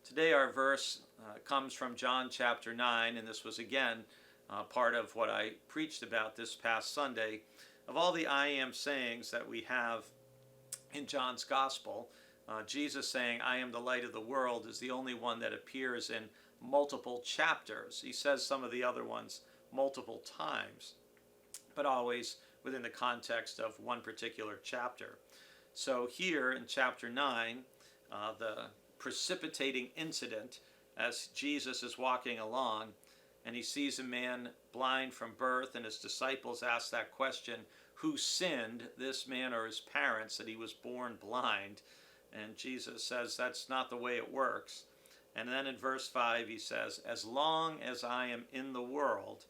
Today our verse comes from John chapter 9, and this was again part of what I preached about this past Sunday. Of all the I am sayings that we have in John's gospel, Jesus saying, I am the light of the world, is the only one that appears in multiple chapters. He says some of the other ones multiple times, but always within the context of one particular chapter. So here in chapter 9, the precipitating incident as Jesus is walking along and he sees a man blind from birth, and his disciples ask that question, who sinned, this man or his parents, that he was born blind? And Jesus says that's not the way it works. And then in verse 5 he says, as long as I am in the world,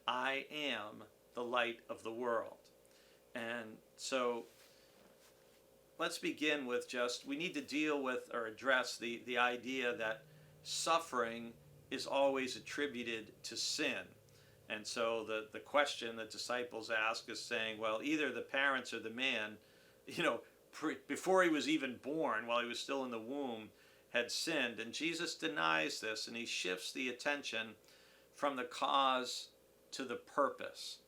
I am the light of the world. And so let's begin with we need to deal with or address the idea that suffering is always attributed to sin. And so the question that disciples ask is saying, well, either the parents or the man, before he was even born, while he was still in the womb, had sinned. And Jesus denies this, and he shifts the attention from the cause to the purpose.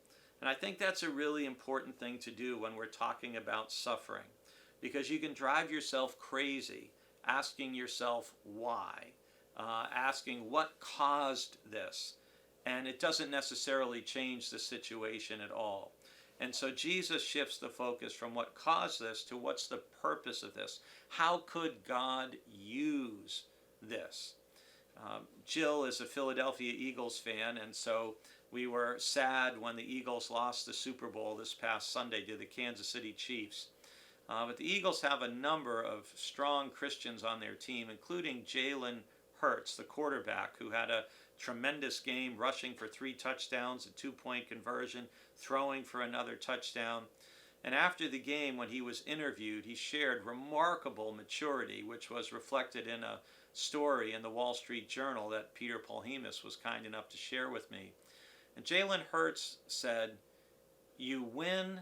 And I think that's a really important thing to do when we're talking about suffering, because you can drive yourself crazy asking yourself why, asking what caused this, and it doesn't necessarily change the situation at all. And so Jesus shifts the focus from what caused this to what's the purpose of this. How could God use this? Jill is a Philadelphia Eagles fan, and so we were sad when the Eagles lost the Super Bowl this past Sunday to the Kansas City Chiefs. But the Eagles have a number of strong Christians on their team, including Jalen Hurts, the quarterback, who had a tremendous game, rushing for 3 touchdowns, a 2-point conversion, throwing for another touchdown. And after the game, when he was interviewed, he shared remarkable maturity, which was reflected in a story in the Wall Street Journal that Peter Polhemus was kind enough to share with me. And Jalen Hurts said, you win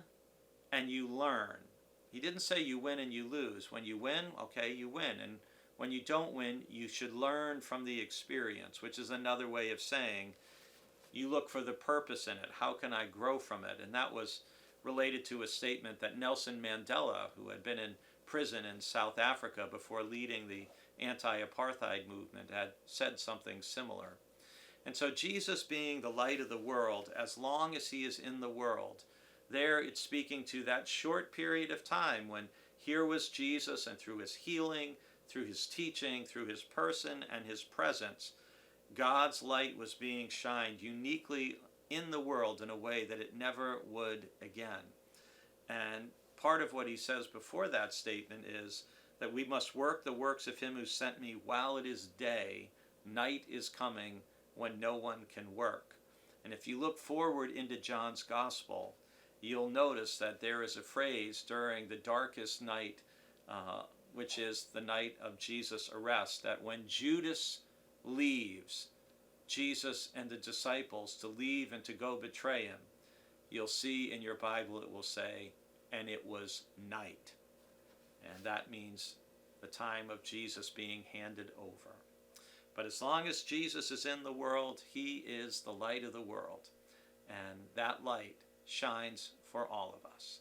and you learn. He didn't say you win and you lose. When you win, okay, you win. And when you don't win, you should learn from the experience, which is another way of saying you look for the purpose in it. How can I grow from it? And that was related to a statement that Nelson Mandela, who had been in prison in South Africa before leading the anti-apartheid movement, had said something similar. And so Jesus being the light of the world, as long as he is in the world, there it's speaking to that short period of time when here was Jesus, and through his healing, through his teaching, through his person and his presence, God's light was being shined uniquely in the world in a way that it never would again. And part of what he says before that statement is that we must work the works of him who sent me while it is day. Night is coming when no one can work. And if you look forward into John's gospel, you'll notice that there is a phrase during the darkest night, which is the night of Jesus' arrest, that when Judas leaves Jesus and the disciples to leave and to go betray him, you'll see in your Bible it will say, and it was night. And that means the time of Jesus being handed over. But as long as Jesus is in the world, he is the light of the world. And that light shines for all of us.